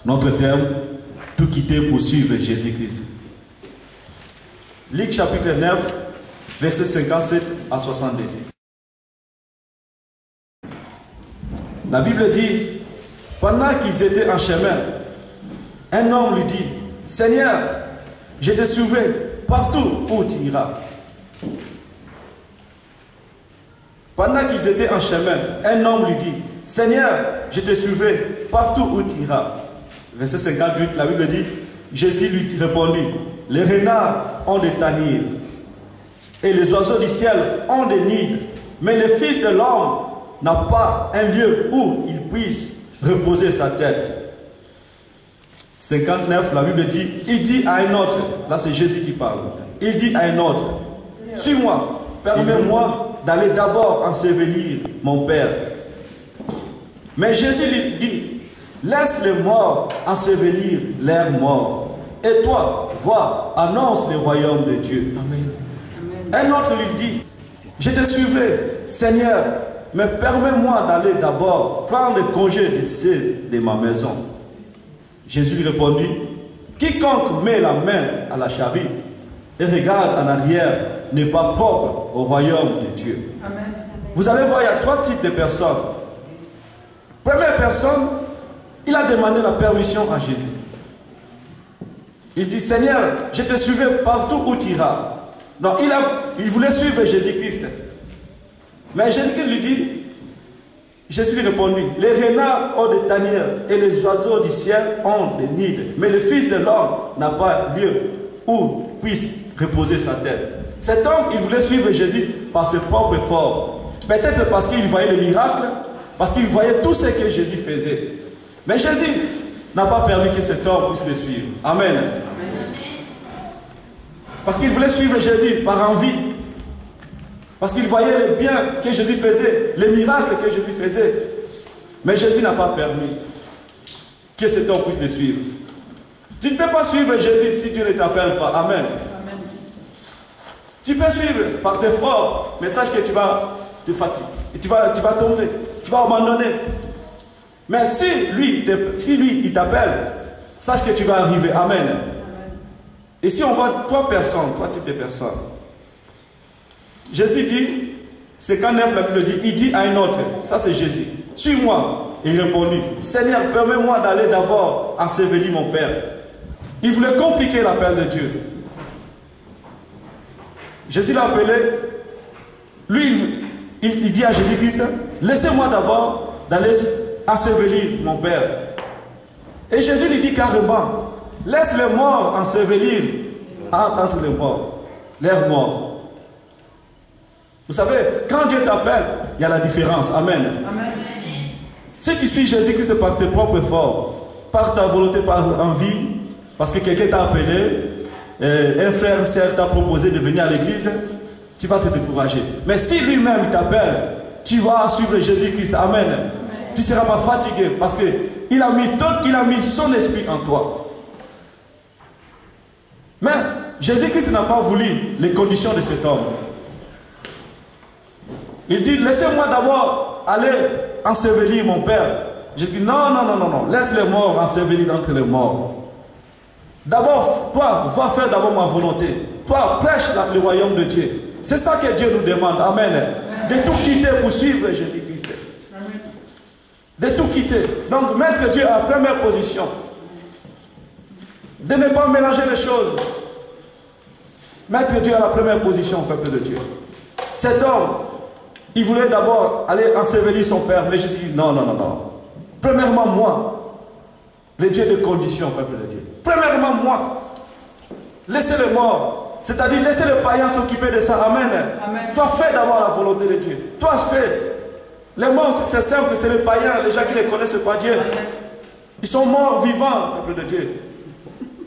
Notre thème, tout quitter pour suivre Jésus-Christ. Luc chapitre 9, versets 57 à 62. La Bible dit, pendant qu'ils étaient en chemin, un homme lui dit, Seigneur, je te suivrai partout où tu iras. Pendant qu'ils étaient en chemin, un homme lui dit, Seigneur, je te suivrai partout où tu iras. Verset 58, la Bible dit, Jésus lui répondit, les renards ont des tanières et les oiseaux du ciel ont des nids, mais le Fils de l'homme n'a pas un lieu où il puisse reposer sa tête. 59, la Bible dit, il dit à un autre, là c'est Jésus qui parle, il dit à un autre, suis-moi, permets-moi d'aller d'abord ensevelir mon Père. Mais Jésus lui dit, laisse les morts ensevelir leurs morts. Et toi, vois, annonce le royaume de Dieu. Amen. Un autre lui dit, je te suivrai, Seigneur, mais permets-moi d'aller d'abord prendre congé de ceux de ma maison. Jésus lui répondit, quiconque met la main à la charrue et regarde en arrière n'est pas propre au royaume de Dieu. Amen. Vous allez voir, il y a trois types de personnes. Première personne, il a demandé la permission à Jésus. Il dit, Seigneur, je te suivrai partout où tu iras. Donc il voulait suivre Jésus-Christ. Mais Jésus-Christ lui dit, Jésus lui répondit, les renards ont des tanières et les oiseaux du ciel ont des nids. Mais le Fils de l'homme n'a pas lieu où puisse reposer sa tête. Cet homme, il voulait suivre Jésus par ses propres efforts. Peut-être parce qu'il voyait les miracles, parce qu'il voyait tout ce que Jésus faisait. Mais Jésus n'a pas permis que cet homme puisse le suivre. Amen. Parce qu'il voulait suivre Jésus par envie. Parce qu'il voyait le bien que Jésus faisait, les miracles que Jésus faisait. Mais Jésus n'a pas permis que cet homme puisse le suivre. Tu ne peux pas suivre Jésus si Dieu ne t'appelle pas. Amen. Tu peux suivre par tes efforts, mais sache que tu vas te fatiguer. Et tu vas tomber. Tu vas abandonner. Mais si lui il t'appelle, sache que tu vas arriver. Amen. Et si on voit trois types de personnes. Jésus dit, c'est quand la Bible dit, il dit à un autre, ça c'est Jésus, suis-moi. Et il répondit, Seigneur, permets-moi d'aller d'abord ensevelir mon Père. Il voulait compliquer l'appel de Dieu. Jésus l'a appelé, lui, il dit à Jésus-Christ, laissez-moi d'abord d'aller ensevelir mon Père. Et Jésus lui dit carrément, laisse les morts ensevelir entre les morts, leurs morts. Vous savez, quand Dieu t'appelle, il y a la différence. Amen. Amen. Si tu suis Jésus-Christ par tes propres efforts, par ta volonté, par envie, parce que quelqu'un t'a appelé, un frère, une sœur t'a proposé de venir à l'église, tu vas te décourager. Mais si lui-même t'appelle, tu vas suivre Jésus-Christ. Amen. Amen. Tu ne seras pas fatigué parce qu'il a mis son esprit en toi. Mais Jésus-Christ n'a pas voulu les conditions de cet homme. Il dit, laissez-moi d'abord aller ensevelir mon Père. Je dis, non, laisse les morts ensevelir entre les morts. D'abord, toi, va faire d'abord ma volonté. Toi, prêche le royaume de Dieu. C'est ça que Dieu nous demande. Amen. De tout quitter pour suivre Jésus-Christ. De tout quitter. Donc, mettre Dieu à la première position. De ne pas mélanger les choses. Mettre Dieu à la première position, peuple de Dieu. Cet homme, il voulait d'abord aller ensevelir son Père, mais Jésus dit non. Premièrement, moi, le Dieu de conditions, peuple de Dieu. Premièrement, moi, laissez les morts, c'est-à-dire laissez les païens s'occuper de ça. Amen. Amen. Toi, fais d'abord la volonté de Dieu. Toi, fais. Les morts, c'est simple, c'est les païens, les gens qui ne connaissent pas Dieu. Ils sont morts vivants, peuple de Dieu.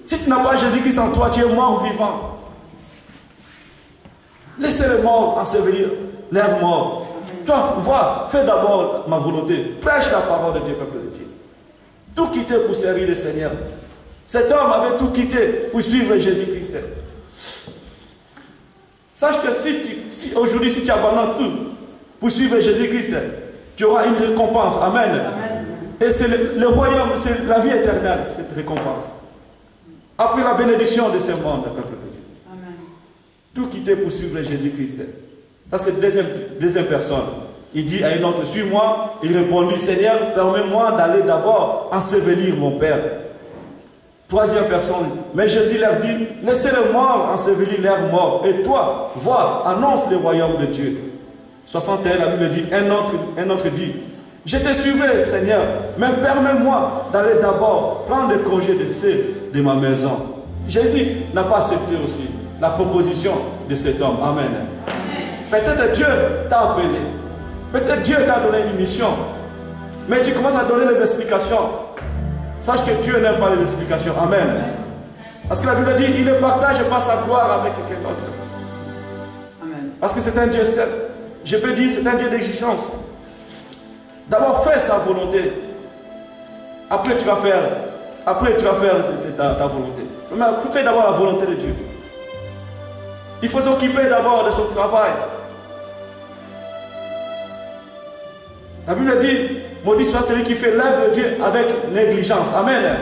Si tu n'as pas Jésus-Christ en toi, tu es mort vivant. Laissez les morts ensevelir leurs morts. Toi, vois, fais d'abord ma volonté. Prêche la parole de Dieu, peuple de Dieu. Tout quitter pour servir le Seigneur. Cet homme avait tout quitté pour suivre Jésus-Christ. Sache que si aujourd'hui, si tu abandonnes tout pour suivre Jésus-Christ, tu auras une récompense. Amen. Amen. Et c'est le royaume, c'est la vie éternelle, cette récompense. Après la bénédiction de ce monde, peuple de Dieu. Amen. Tout quitter pour suivre Jésus-Christ. Ça, c'est deuxième personne. Il dit à une autre, suis-moi. Il répondit, Seigneur, permets-moi d'aller d'abord ensevelir mon Père. Troisième personne. Mais Jésus leur dit, laissez les morts ensevelir leurs morts. Et toi, vois, annonce le royaume de Dieu. 61, la Bible dit, un autre dit, je te suivrai, Seigneur, mais permets-moi d'aller d'abord prendre le congé de ceux de ma maison. Jésus n'a pas accepté aussi la proposition de cet homme. Amen. Peut-être Dieu t'a appelé. Peut-être Dieu t'a donné une mission. Mais tu commences à donner les explications. Sache que Dieu n'aime pas les explications. Amen. Parce que la Bible dit, il ne partage pas sa gloire avec quelqu'un d'autre. Amen. Parce que c'est un Dieu seul. Je peux dire, c'est un Dieu d'exigence. D'abord, fais sa volonté. Après, tu vas faire ta volonté. Mais fais d'abord la volonté de Dieu. Il faut s'occuper d'abord de son travail. La Bible dit, maudit soit celui qui fait l'œuvre de Dieu avec négligence. Amen.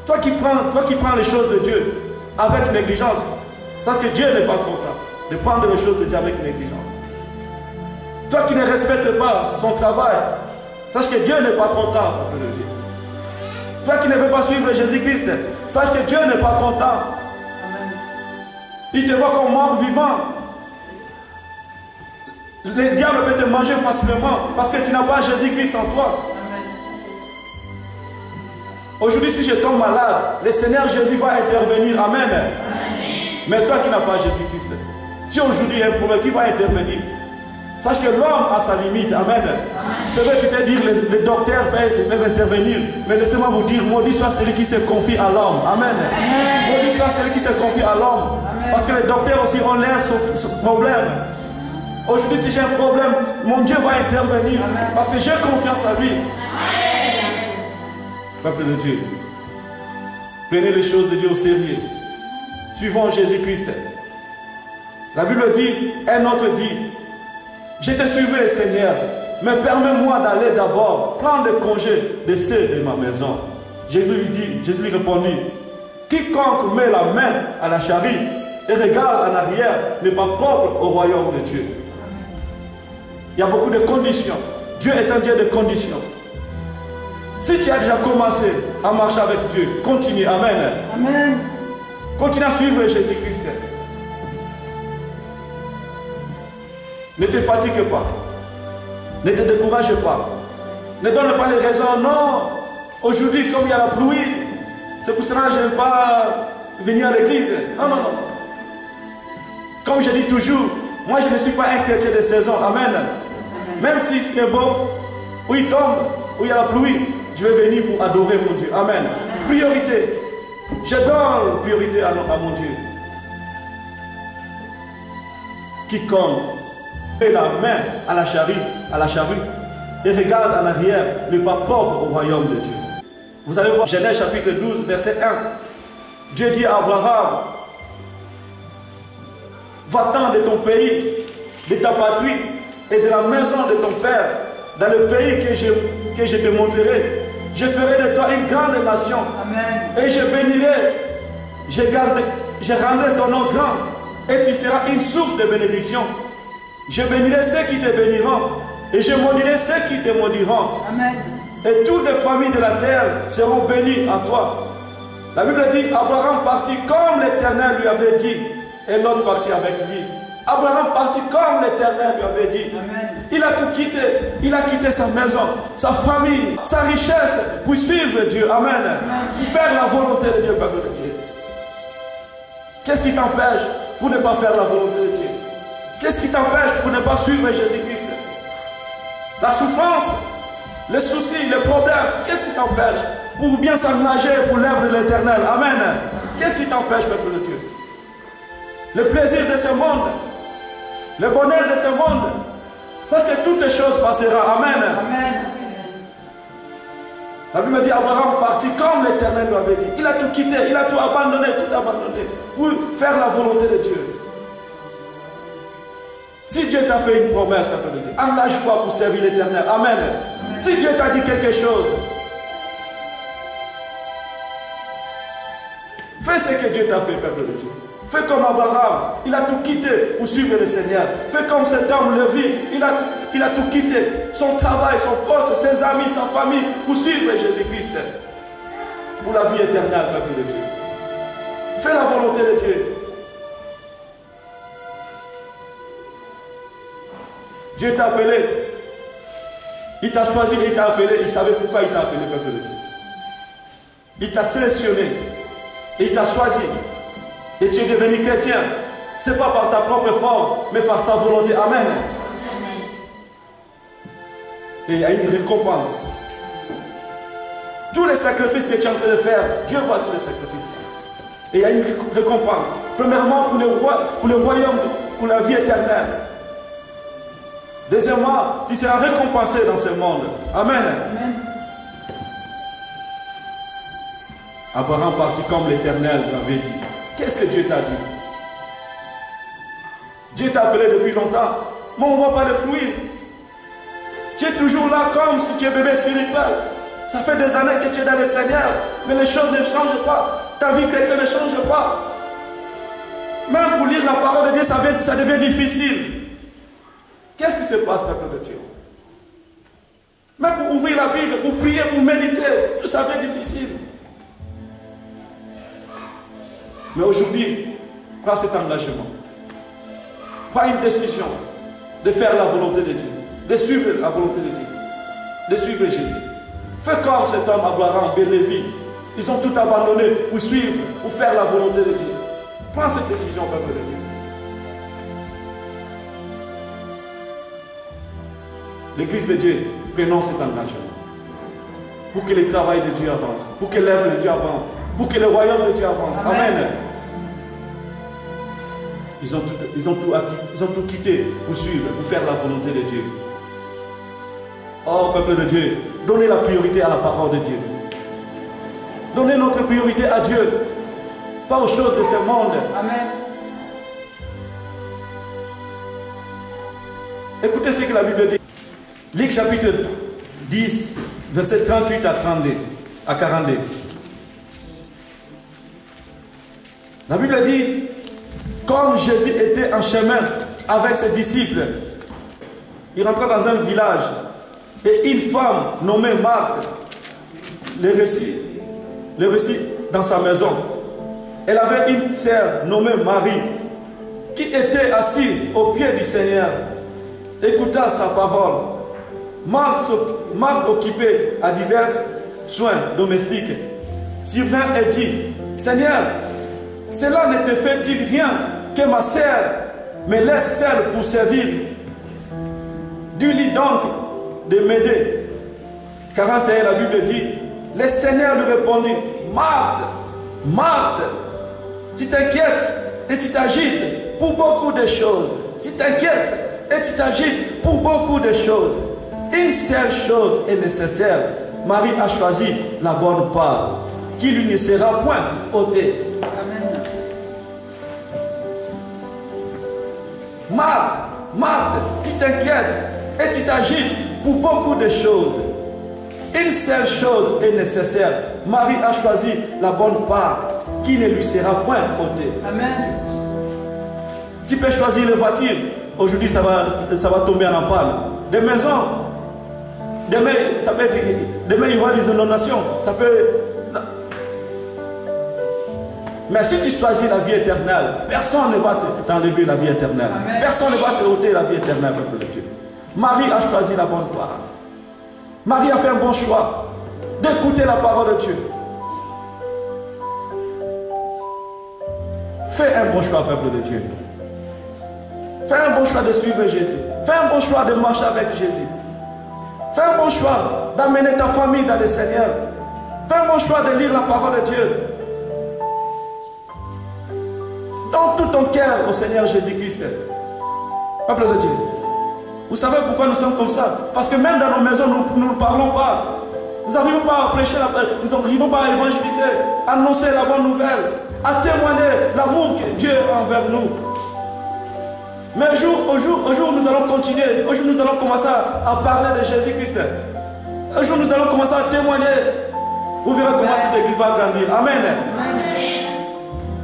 Toi qui prends les choses de Dieu avec négligence, sache que Dieu n'est pas content de prendre les choses de Dieu avec négligence. Toi qui ne respectes pas son travail, sache que Dieu n'est pas content de Dieu. Toi qui ne veux pas suivre Jésus-Christ, sache que Dieu n'est pas content. Amen. Il te voit comme mort vivant. Le diable peut te manger facilement parce que tu n'as pas Jésus-Christ en toi. Aujourd'hui, si je tombe malade, le Seigneur Jésus va intervenir. Amen. Amen. Mais toi qui n'as pas Jésus-Christ, si aujourd'hui il y a un problème, qui va intervenir? Sache que l'homme a sa limite. Amen. C'est vrai, tu peux dire les docteurs peuvent intervenir. Mais laissez-moi vous dire, maudit soit celui qui se confie à l'homme. Amen. Maudit soit celui qui se confie à l'homme. Parce que les docteurs aussi ont l'air son problème. Aujourd'hui, si j'ai un problème, mon Dieu va intervenir. Amen. Parce que j'ai confiance en lui. Peuple de Dieu, prenez les choses de Dieu au sérieux. Suivons Jésus-Christ. La Bible dit, un autre dit, je te suivrai, Seigneur, mais permets-moi d'aller d'abord prendre le congé de ceux de ma maison. Jésus lui répondit, quiconque met la main à la charrue et regarde en arrière n'est pas propre au royaume de Dieu. Il y a beaucoup de conditions. Dieu est un Dieu de conditions. Si tu as déjà commencé à marcher avec Dieu, continue. Amen. Amen. Continue à suivre Jésus-Christ. Ne te fatigue pas. Ne te décourage pas. Ne donne pas les raisons. Non. Aujourd'hui, comme il y a la pluie, c'est pour cela que je n'aime pas venir à l'église. Non, non, non. Comme je dis toujours, moi je ne suis pas un chrétien de saison. Amen. Même s'il fait beau, où il tombe, où il y a la pluie, je vais venir pour adorer mon Dieu. Amen. Priorité. Je donne priorité à mon Dieu. Quiconque met la main à la charrue et regarde en arrière n'est pas propre au royaume de Dieu. Vous allez voir Genèse chapitre 12, verset 1. Dieu dit à Abraham, va-t'en de ton pays, de ta patrie et de la maison de ton père, dans le pays que je te montrerai. Je ferai de toi une grande nation. Amen. Et je bénirai, je rendrai ton nom grand, et tu seras une source de bénédiction. Je bénirai ceux qui te béniront, et je maudirai ceux qui te maudiront. Amen. Et toutes les familles de la terre seront bénies en toi. La Bible dit, Abraham partit comme l'Éternel lui avait dit, et l'autre partit avec lui. Abraham partit comme l'Éternel lui avait dit. Amen. Il a tout quitté. Il a quitté sa maison, sa famille, sa richesse pour suivre Dieu. Amen. Amen. Pour faire la volonté de Dieu, peuple de Dieu. Qu'est-ce qui t'empêche pour ne pas faire la volonté de Dieu? Qu'est-ce qui t'empêche pour ne pas suivre Jésus-Christ? La souffrance, les soucis, les problèmes, qu'est-ce qui t'empêche pour bien s'engager pour l'œuvre de l'Éternel? Amen. Qu'est-ce qui t'empêche, peuple de Dieu? Le plaisir de ce monde, le bonheur de ce monde, c'est que toutes les choses passeront. Amen. Amen. La Bible dit Abraham partit comme l'Éternel lui avait dit. Il a tout quitté, il a tout abandonné pour faire la volonté de Dieu. Si Si Dieu t'a fait une promesse, peuple de Dieu, engage-toi pour servir l'Éternel. Amen. Si Dieu t'a dit quelque chose, fais ce que Dieu t'a fait, peuple de Dieu. Fais comme Abraham, il a tout quitté pour suivre le Seigneur. Fais comme cet homme Lévi, il a tout quitté, son travail, son poste, ses amis, sa famille, pour suivre Jésus-Christ. Pour la vie éternelle, peuple de Dieu. Fais la volonté de Dieu. Dieu t'a appelé. Il t'a choisi, il t'a appelé. Il savait pourquoi il t'a appelé, peuple de Dieu. Il t'a sélectionné. Il t'a choisi. Et tu es devenu chrétien. Ce n'est pas par ta propre force, mais par sa volonté. Amen. Et il y a une récompense. Tous les sacrifices que tu es en train de faire, Dieu voit tous les sacrifices. Et il y a une récompense. Premièrement, pour le royaume, pour la vie éternelle. Deuxièmement, tu seras récompensé dans ce monde. Amen. Amen. Abraham partit comme l'Éternel l'avait dit. Qu'est-ce que Dieu t'a dit? Dieu t'a appelé depuis longtemps, mais on ne voit pas le fruit. Tu es toujours là comme si tu es bébé spirituel. Ça fait des années que tu es dans le Seigneur, mais les choses ne changent pas. Ta vie chrétienne ne change pas. Même pour lire la parole de Dieu, ça devient difficile. Qu'est-ce qui se passe, peuple de Dieu? Même pour ouvrir la Bible, pour prier, pour méditer, tout ça devient difficile. Mais aujourd'hui, prends cet engagement. Prends une décision de faire la volonté de Dieu, de suivre la volonté de Dieu, de suivre Jésus. Fais comme cet homme, Abraham, Lévi. Ils ont tout abandonné pour suivre, pour faire la volonté de Dieu. Prends cette décision, peuple de Dieu. L'Église de Dieu, prenons cet engagement. Pour que le travail de Dieu avance, pour que l'œuvre de Dieu avance, pour que le royaume de Dieu avance. Amen. Amen. Ils ont tout quitté pour suivre, pour faire la volonté de Dieu. Oh, peuple de Dieu, donnez la priorité à la parole de Dieu. Donnez notre priorité à Dieu, pas aux choses de ce monde. Amen. Écoutez ce que la Bible dit. Luc chapitre 10, verset 38 à 42. La Bible dit, comme Jésus était en chemin avec ses disciples, il rentra dans un village et une femme nommée Marthe le reçut dans sa maison. Elle avait une sœur nommée Marie qui était assise au pied du Seigneur, écouta sa parole. Marthe, occupée à divers soins domestiques, survint et dit, Seigneur, cela ne te fait-il rien que ma sœur me laisse seule pour servir? Dis-lui donc de m'aider. 41, la Bible dit, le Seigneur lui répondit, Marthe, Marthe, tu t'inquiètes et tu t'agites pour beaucoup de choses. Tu t'inquiètes et tu t'agites pour beaucoup de choses. Une seule chose est nécessaire. Marie a choisi la bonne part, qui lui ne sera point ôtée. Amen. Marthe, Marthe, tu t'inquiètes et tu t'agites pour beaucoup de choses. Une seule chose est nécessaire. Marie a choisi la bonne part, qui ne lui sera point ôtée. Amen. Tu peux choisir les voitures. Aujourd'hui, ça va tomber en panne. Des maisons. Demain, ça peut être, demain, il y aura des inondations. Ça peut... Mais si tu choisis la vie éternelle, personne ne va t'enlever la vie éternelle. Amen. Personne ne va te ôter la vie éternelle, peuple de Dieu. Marie a choisi la bonne part. Marie a fait un bon choix d'écouter la parole de Dieu. Fais un bon choix, peuple de Dieu. Fais un bon choix de suivre Jésus. Fais un bon choix de marcher avec Jésus. Fais un bon choix d'amener ta famille dans le Seigneur. Fais un bon choix de lire la parole de Dieu. Donne tout ton cœur au Seigneur Jésus-Christ. Peuple de Dieu. Vous savez pourquoi nous sommes comme ça? Parce que même dans nos maisons, nous ne parlons pas. Nous n'arrivons pas à prêcher la parole. Nous n'arrivons pas à évangéliser, à annoncer la bonne nouvelle, à témoigner l'amour que Dieu a envers nous. Mais au jour, nous allons continuer. Au jour, nous allons commencer à parler de Jésus-Christ. Un jour, nous allons commencer à témoigner. Vous verrez comment cette église va grandir. Amen.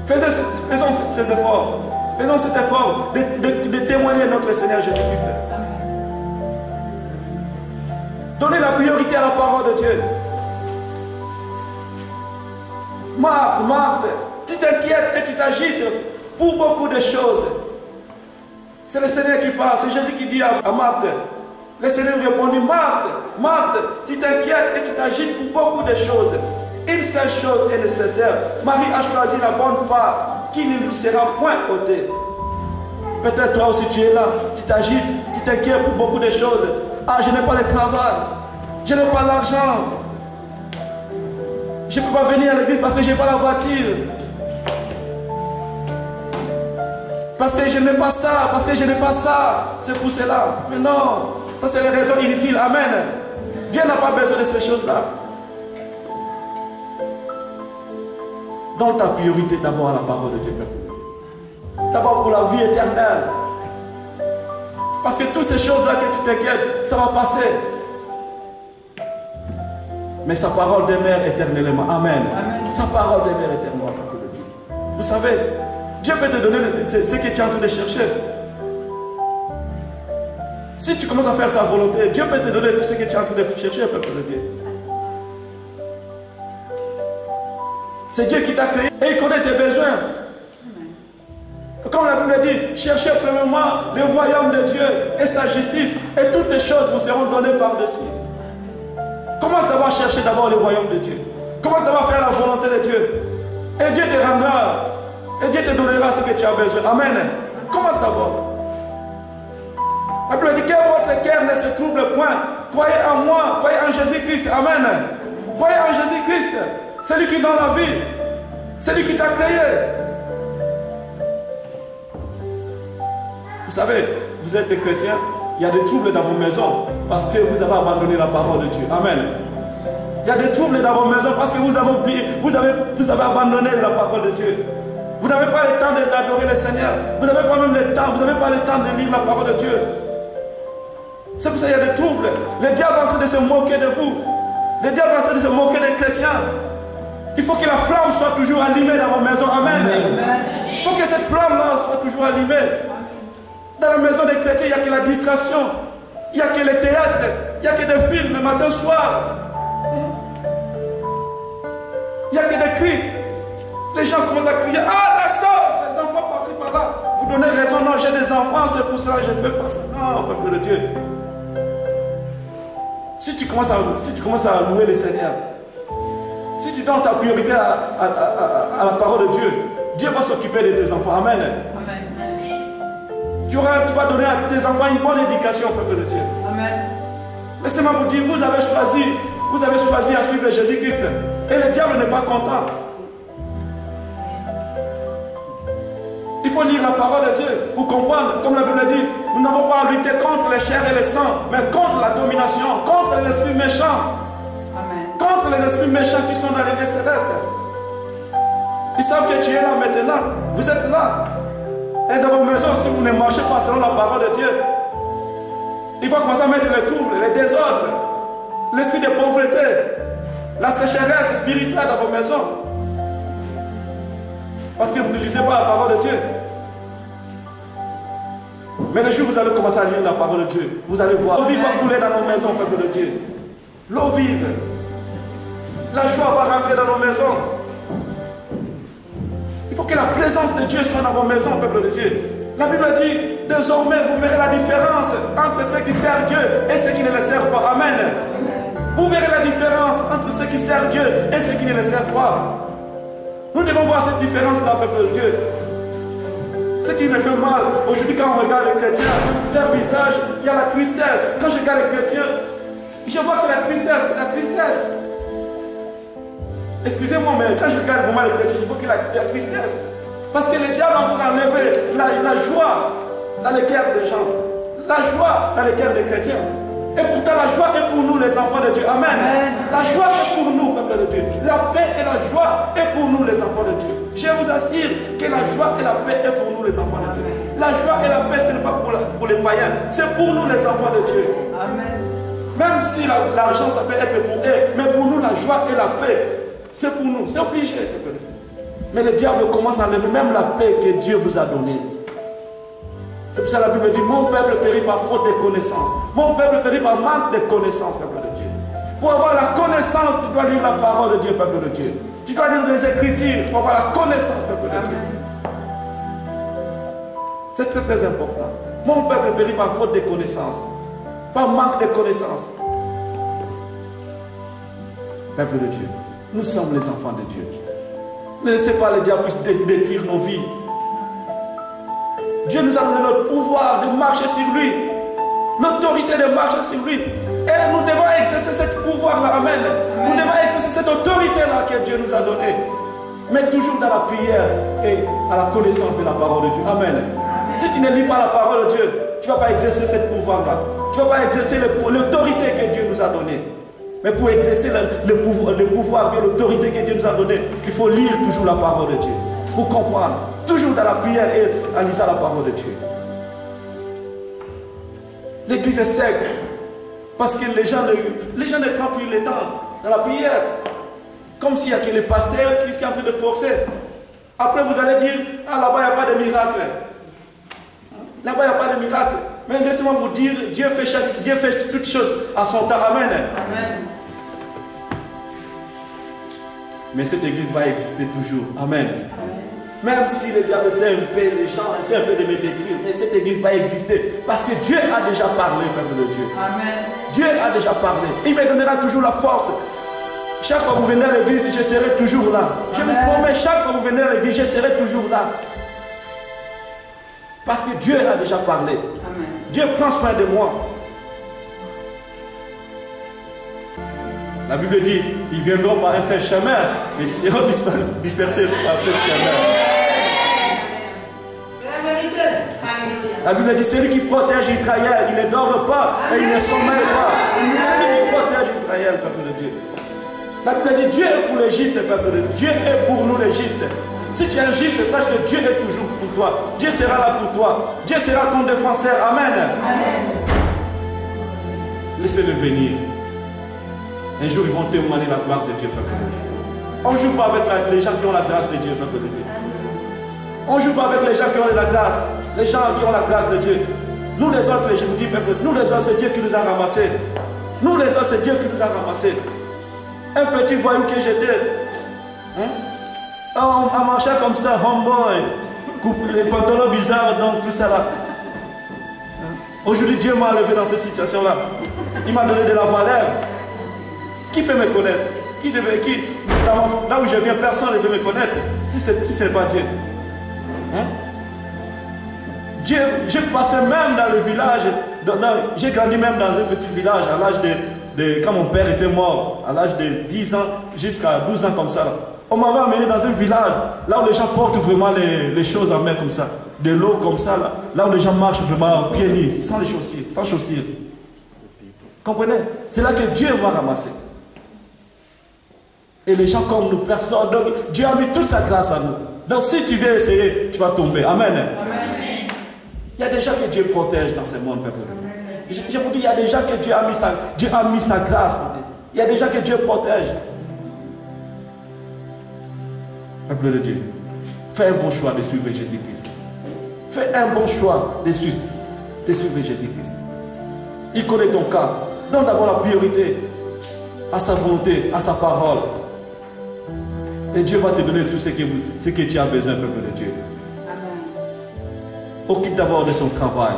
Faisons ces efforts. Faisons cet effort de témoigner notre Seigneur Jésus-Christ. Donnez la priorité à la parole de Dieu. Marthe, tu t'inquiètes et tu t'agites pour beaucoup de choses. C'est le Seigneur qui parle, c'est Jésus qui dit à Marthe. Le Seigneur répondit, Marthe, tu t'inquiètes et tu t'agites pour beaucoup de choses. Une seule chose est nécessaire. Marie a choisi la bonne part qui ne lui sera point ôtée. Peut-être toi aussi tu es là, tu t'agites, tu t'inquiètes pour beaucoup de choses. Ah, je n'ai pas le travail, je n'ai pas l'argent. Je ne peux pas venir à l'église parce que je n'ai pas la voiture. Parce que je n'ai pas ça, parce que je n'ai pas ça. C'est pour cela. Mais non, ça c'est les raisons inutiles. Amen. Dieu n'a pas besoin de ces choses-là. Donne ta priorité d'abord à la parole de Dieu. D'abord pour la vie éternelle. Parce que toutes ces choses-là que tu t'inquiètes, ça va passer. Mais sa parole demeure éternellement. Amen. Sa parole demeure éternellement. Vous savez, Dieu peut te donner ce que tu es en train de chercher. Si tu commences à faire sa volonté, Dieu peut te donner tout ce que tu es en train de chercher, peuple de Dieu. C'est Dieu qui t'a créé et il connaît tes besoins. Comme la Bible dit, cherchez premièrement le royaume de Dieu et sa justice, et toutes les choses vous seront données par-dessus. Commence d'abord à chercher d'abord le royaume de Dieu. Commence d'abord à faire la volonté de Dieu. Et Dieu te rendra. Et Dieu te donnera ce que tu as besoin. Amen. Commence d'abord. La Bible dit que votre cœur ne se trouble point. Croyez en moi. Croyez en Jésus-Christ. Amen. Croyez en Jésus-Christ. C'est lui qui donne la vie. C'est lui qui t'a créé. Vous savez, vous êtes des chrétiens. Il y a des troubles dans vos maisons parce que vous avez abandonné la parole de Dieu. Amen. Il y a des troubles dans vos maisons parce que vous avez oublié, vous avez abandonné la parole de Dieu. Vous n'avez pas le temps d'adorer le Seigneur. Vous n'avez pas même le temps, vous n'avez pas le temps de lire la parole de Dieu. C'est pour ça qu'il y a des troubles. Le diable est en train de se moquer de vous. Le diable est en train de se moquer des chrétiens. Il faut que la flamme soit toujours allumée dans vos maisons. Amen. Il faut que cette flamme-là soit toujours allumée. Dans la maison des chrétiens, il n'y a que la distraction. Il n'y a que le théâtre. Il n'y a que des films le matin, soir. Il n'y a que des cris. Les gens commencent à crier. Ah, la soeur, les enfants par-ci par-là. Vous donnez raison. Non, j'ai des enfants, c'est pour ça que je ne fais pas ça. Non, peuple de Dieu. Si tu commences à louer le Seigneur, si tu donnes ta priorité à la parole de Dieu, Dieu va s'occuper de tes enfants. Amen. Tu vas donner à tes enfants une bonne éducation, peuple de Dieu. Amen. Laissez-moi vous dire, vous avez choisi à suivre Jésus-Christ. Et le diable n'est pas content. Il faut lire la parole de Dieu pour comprendre. Comme la Bible dit, nous n'avons pas à lutter contre les chairs et les sangs, mais contre la domination, contre les esprits méchants. Amen. Contre les esprits méchants qui sont dans les lieux célestes. Ils savent que tu es là maintenant. Vous êtes là. Et dans vos maisons, si vous ne marchez pas selon la parole de Dieu, il faut commencer à mettre les troubles, les désordres, l'esprit de pauvreté, la sécheresse spirituelle dans vos maisons. Parce que vous ne lisez pas la parole de Dieu. Mais le jour où vous allez commencer à lire la parole de Dieu, vous allez voir. L'eau vive va couler dans nos maisons, peuple de Dieu. L'eau vive. La joie va rentrer dans nos maisons. Il faut que la présence de Dieu soit dans vos maisons, peuple de Dieu. La Bible dit, désormais vous verrez la différence entre ceux qui servent Dieu et ceux qui ne le servent pas. Amen. Vous verrez la différence entre ceux qui servent Dieu et ceux qui ne le servent pas. Nous devons voir cette différence-là, peuple de Dieu. Ce qui me fait mal, aujourd'hui quand on regarde les chrétiens, leur visage, il y a la tristesse. Quand je regarde les chrétiens, je vois que la tristesse. Excusez-moi, mais quand je regarde vraiment les chrétiens, je vois qu'il y a la tristesse. Parce que le diable est en train d'enlever la joie dans les cœurs des gens. La joie dans les cœurs des chrétiens. Et pourtant, la joie est pour nous, les enfants de Dieu. Amen. La joie est pour nous, peuple de Dieu. La paix et la joie est pour nous, les enfants de Dieu. Je vous assure que la joie et la paix est pour nous, les enfants de Dieu. La joie et la paix, ce n'est pas pour les païens, c'est pour nous les enfants de Dieu. Amen. Même si l'argent, ça peut être pour eux, mais pour nous, la joie et la paix, c'est pour nous, c'est obligé. Mais le diable commence à enlever même la paix que Dieu vous a donnée. C'est pour ça que la Bible dit, mon peuple périt par faute de connaissances. Mon peuple périt par manque de connaissances, peuple de Dieu. Pour avoir la connaissance, tu dois lire la parole de Dieu, peuple de Dieu. Tu dois lire les Écritures pour avoir la connaissance, peuple de Dieu. C'est très très important. Mon peuple périt par faute de connaissances, par manque de connaissances. Peuple de Dieu, nous sommes les enfants de Dieu. Ne laissez pas le diable détruire nos vies. Dieu nous a donné le pouvoir de marcher sur lui, l'autorité de marcher sur lui. Et nous devons exercer ce pouvoir-là. Amen. Nous devons exercer cette autorité-là que Dieu nous a donnée. Mais toujours dans la prière et à la connaissance de la parole de Dieu. Amen. Si tu ne lis pas la parole de Dieu, tu ne vas pas exercer ce pouvoir-là. Tu ne vas pas exercer l'autorité que Dieu nous a donnée. Mais pour exercer le pouvoir et l'autorité que Dieu nous a donnée, il faut lire toujours la parole de Dieu. Pour comprendre. Toujours dans la prière et en lisant la parole de Dieu. L'église est sec. Parce que les gens ne prennent plus le temps dans la prière. Comme s'il n'y a que les pasteurs qui sont en train de forcer. Après vous allez dire, ah là-bas il n'y a pas de miracle. Là-bas il n'y a pas de miracle. Mais laissez-moi vous dire, Dieu fait toutes choses à son temps. Amen. Amen. Mais cette église va exister toujours. Amen. Même si le diable essaie un peu, les gens essaient un peu de me détruire, mais cette église va exister. Parce que Dieu a déjà parlé, peuple de Dieu. Amen. Dieu a déjà parlé. Il me donnera toujours la force. Chaque fois que vous venez à l'église, je serai toujours là. Je vous promets, chaque fois que vous venez à l'église, je serai toujours là. Parce que Dieu a déjà parlé. Amen. Dieu prend soin de moi. La Bible dit, ils viendront par un seul chemin, mais ils seront dispersés par ce chemin. La Bible dit, celui qui protège Israël, il ne dort pas et il ne sommeille pas. C'est celui qui protège Israël, peuple de Dieu. La Bible dit, Dieu est pour les justes, peuple de Dieu. Dieu est pour nous les justes. Si tu es un juste, sache que Dieu est toujours pour toi. Dieu sera là pour toi. Dieu sera ton défenseur. Amen. Laissez-le venir. Un jour, ils vont témoigner la gloire de Dieu, peuple de Dieu. On ne joue pas avec les gens qui ont la grâce de Dieu, peuple de Dieu. On ne joue pas avec les gens qui ont la grâce. Les gens qui ont la grâce de Dieu. Nous les autres, je vous dis, peuple, nous les autres, c'est Dieu qui nous a ramassés. Nous les autres, c'est Dieu qui nous a ramassés. Un petit voyou que j'étais. On marchait comme ça, homeboy. Les pantalons bizarres, donc tout ça là. Aujourd'hui, Dieu m'a enlevé dans cette situation-là. Il m'a donné de la valeur. Qui peut me connaître? Là où je viens, personne ne peut me connaître. Si ce n'est pas Dieu. Dieu, j'ai passé même dans le village. J'ai grandi même dans un petit village à l'âge quand mon père était mort, à l'âge de 10 ans jusqu'à 12 ans comme ça. On m'avait amené dans un village, là où les gens portent vraiment les choses en main comme ça. De l'eau comme ça, là où les gens marchent vraiment pieds nus, sans les chaussures, sans chaussures. Comprenez? C'est là que Dieu m'a ramassé. Et les gens comme nous, personne. Donc Dieu a mis toute sa grâce à nous. Donc si tu viens essayer, tu vas tomber. Amen. Amen. Il y a des gens que Dieu protège dans ce monde, peuple. Je vous dis, il y a des gens que Dieu a mis sa grâce. Il y a des gens que Dieu protège. Peuple de Dieu, fais un bon choix de suivre Jésus-Christ. Fais un bon choix de suivre Jésus-Christ. Il connaît ton cas. Donne d'abord la priorité à sa volonté, à sa parole. Et Dieu va te donner tout ce que tu as besoin, peuple de Dieu. Occupe d'abord de son travail.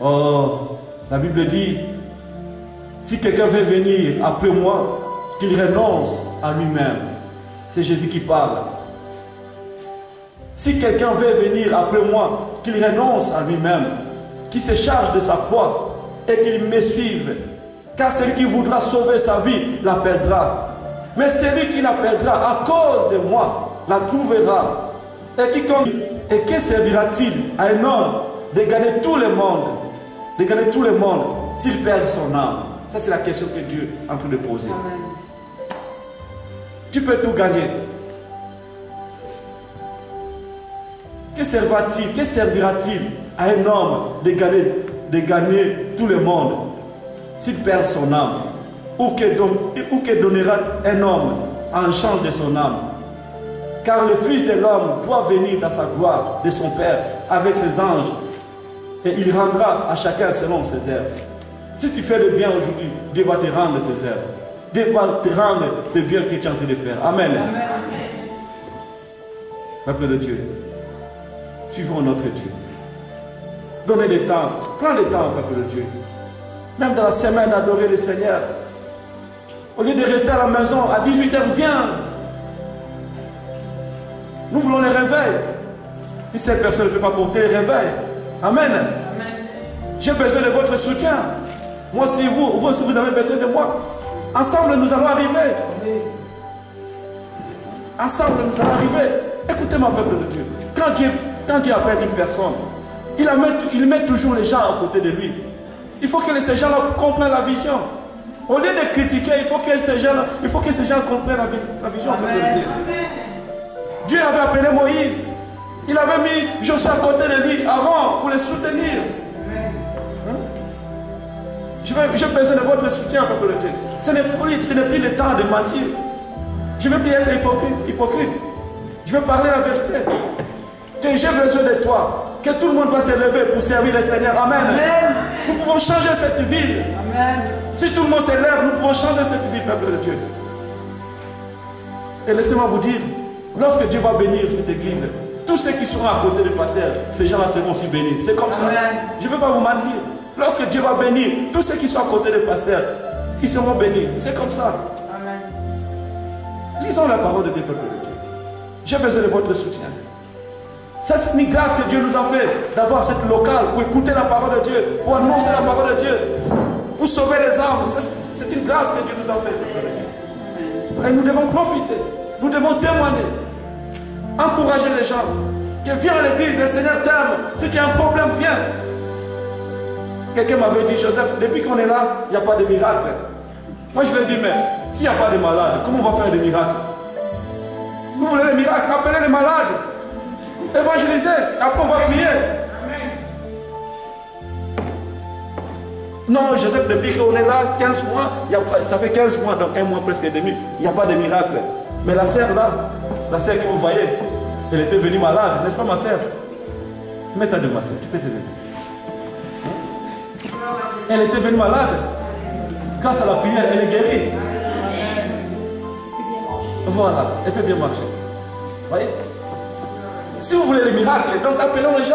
Oh, la Bible dit, si quelqu'un veut venir après moi, qu'il renonce à lui-même. C'est Jésus qui parle. Si quelqu'un veut venir après moi, qu'il renonce à lui-même, qu'il se charge de sa croix et qu'il me suive. Car celui qui voudra sauver sa vie la perdra. Mais celui qui la perdra à cause de moi la trouvera. Et que servira-t-il à un homme de gagner tout le monde, s'il perd son âme? Ça, c'est la question que Dieu est en train de poser. Amen. Tu peux tout gagner. Que servira-t-il à un homme de gagner tout le monde s'il perd son âme? Ou que donnera un homme en échange de son âme? Car le Fils de l'homme doit venir dans sa gloire de son Père avec ses anges, et il rendra à chacun selon ses œuvres. Si tu fais le bien aujourd'hui, Dieu va te rendre tes œuvres. Dieu va te rendre tes biens que tu es en train de faire. Amen. Amen. Peuple de Dieu, suivons notre Dieu. Donnez le temps, prends le temps, peuple de Dieu. Même dans la semaine, adorer le Seigneur. Au lieu de rester à la maison, à 18h, viens. Nous voulons les réveils. Si cette personne ne peut pas porter les réveils, Amen. Amen. J'ai besoin de votre soutien. Moi aussi, vous aussi, vous avez besoin de moi. Ensemble, nous allons arriver. Ensemble, nous allons arriver. Écoutez-moi, peuple de Dieu. Quand Dieu appelle une personne, il met toujours les gens à côté de lui. Il faut que ces gens-là comprennent la vision. Au lieu de critiquer, il faut que ces gens comprennent la vision. Peuple de Dieu. Dieu avait appelé Moïse. Il avait mis Josué à côté de lui, Aaron, pour les soutenir. J'ai besoin de votre soutien, peuple de Dieu. Ce n'est plus le temps de mentir. Je ne veux plus être hypocrite. Je veux parler la vérité. J'ai besoin de toi. Que tout le monde va se lever pour servir le Seigneur. Amen. Amen. Nous pouvons changer cette ville. Amen. Si tout le monde se lève, nous pouvons changer cette ville, peuple de Dieu. Et laissez-moi vous dire, lorsque Dieu va bénir cette église, tous ceux qui seront à côté du pasteur, ces gens-là seront aussi bénis. C'est comme ça. Amen. Je ne veux pas vous mentir. Lorsque Dieu va bénir, tous ceux qui sont à côté du pasteur, ils seront bénis. C'est comme ça. Amen. Lisons la parole de Dieu, peuple de Dieu. J'ai besoin de votre soutien. Ça, c'est une grâce que Dieu nous a fait d'avoir cette locale pour écouter la parole de Dieu, pour annoncer la parole de Dieu, pour sauver les âmes. C'est une grâce que Dieu nous a fait, peuple de Dieu. Et nous devons profiter. Nous devons témoigner. Encourager les gens. Que viens à l'église, le Seigneur t'aime. Si tu as un problème, viens. Quelqu'un m'avait dit, Joseph, depuis qu'on est là, il n'y a pas de miracle. Moi je lui ai dit, mais s'il n'y a pas de malades, comment on va faire des miracles? Vous voulez les miracles, appelez les malades. Évangélisez, après on va prier. Non, Joseph, depuis qu'on est là, 15 mois, ça fait 15 mois, donc un mois presque et demi, il n'y a pas de miracle. Mais la sœur là, la sœur que vous voyez, elle était venue malade, n'est-ce pas ma sœur? Mets-toi de ma sœur, tu peux te lever. Elle était venue malade. Grâce à la prière, elle est guérie. Voilà, elle peut bien marcher. Voyez? Si vous voulez les miracles, donc appelons les gens.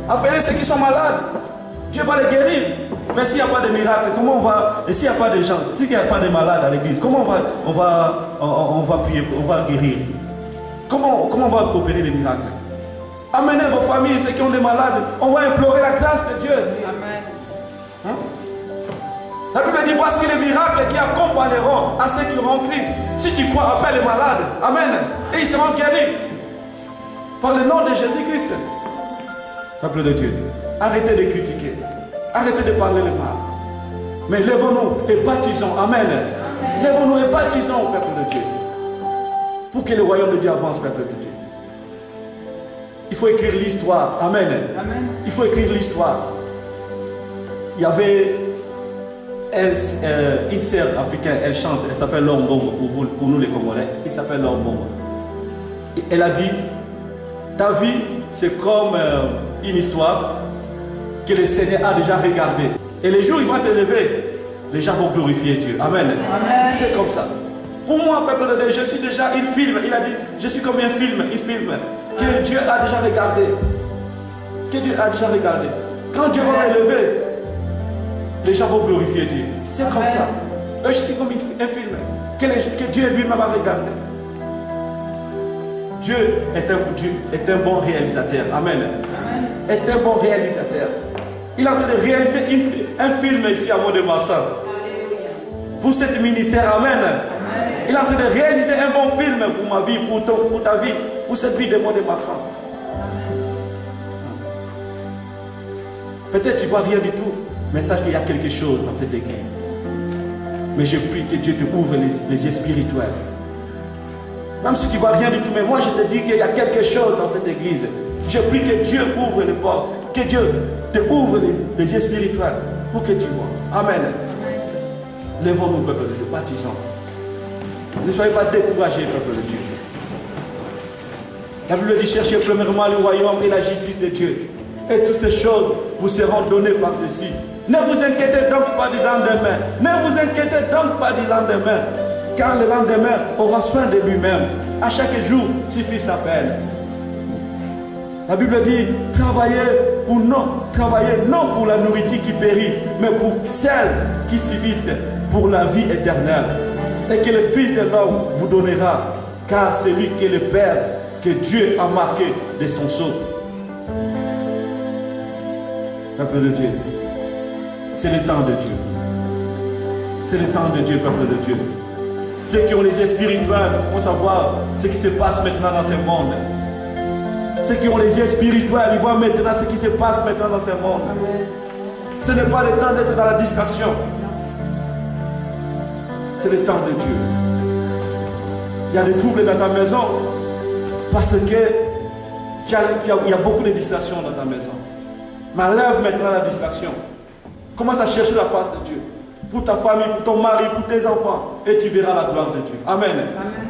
Appelez ceux qui sont malades. Dieu va les guérir. Mais s'il n'y a pas de miracle, comment on va... Et s'il n'y a pas de gens, s'il n'y a pas de malades à l'église, comment on va prier, on va guérir? Comment on va opérer les miracles? Amenez vos familles, ceux qui ont des malades. On va implorer la grâce de Dieu. Amen. Hein? La Bible dit, voici les miracles qui accompagneront à ceux qui auront cru. Si tu crois, appelle les malades. Amen. Et ils seront guéris. Par le nom de Jésus-Christ. Peuple de Dieu, arrêtez de critiquer. Arrêtez de parler le mal. Mais lèvons-nous et baptisons. Amen. Lèvons-nous et baptisons, peuple de Dieu. Pour que le royaume de Dieu avance, peuple de Dieu. Il faut écrire l'histoire. Amen. Amen. Il faut écrire l'histoire. Il y avait une sœur africaine, elle chante, elle s'appelle Lombongo, pour nous les Congolais, il s'appelle Lombongo. Elle a dit, ta vie c'est comme une histoire que le Seigneur a déjà regardée. Et les jours où il va te lever, les gens vont glorifier Dieu. Amen. Amen. C'est comme ça. Pour moi, peuple de Dieu, je suis déjà, il filme, il a dit, je suis comme un film, il filme, que Dieu a déjà regardé. Que Dieu a déjà regardé. Quand Dieu va me lever, les gens vont glorifier Dieu. C'est comme ça. Je suis comme un film que Dieu lui-même va regarder. Dieu est un bon réalisateur. Amen. Amen. Est un bon réalisateur. Il est en train de réaliser un film ici à Mont-de-Marsan. Pour cet ministère. Amen. Amen. Il est en train de réaliser un bon film pour ma vie, pour ta vie, pour cette vie de Mont-de-Marsan. Peut-être tu ne vois rien du tout, mais sache qu'il y a quelque chose dans cette église. Mais je prie que Dieu te ouvre les yeux spirituels. Même si tu ne vois rien du tout, mais moi je te dis qu'il y a quelque chose dans cette église. Je prie que Dieu ouvre les portes, que Dieu te ouvre les yeux spirituels pour que tu vois. Amen. Lèvons-nous, peuple de Dieu, baptisons. Ne soyez pas découragés, peuple de Dieu. La Bible dit, cherchez premièrement le royaume et la justice de Dieu. Et toutes ces choses vous seront données par-dessus. Ne vous inquiétez donc pas du lendemain. Ne vous inquiétez donc pas du lendemain. Car le lendemain aura soin de lui-même. À chaque jour suffit sa peine. La Bible dit, travaillez non pour la nourriture qui périt, mais pour celle qui subsiste pour la vie éternelle. Et que le Fils de l'homme vous donnera, car c'est lui qui est le Père que Dieu a marqué de son sceau. Peuple de Dieu, c'est le temps de Dieu. C'est le temps de Dieu, peuple de Dieu. Ceux qui ont les yeux spirituels vont savoir ce qui se passe maintenant dans ce monde. Ceux qui ont les yeux spirituels, ils voient maintenant ce qui se passe maintenant dans ce monde. Ce n'est pas le temps d'être dans la distraction. C'est le temps de Dieu. Il y a des troubles dans ta maison parce que il y a beaucoup de distractions dans ta maison. Mais enlève maintenant la distraction. Commence à chercher la face de Dieu. Pour ta famille, pour ton mari, pour tes enfants. Et tu verras la gloire de Dieu. Amen. Amen.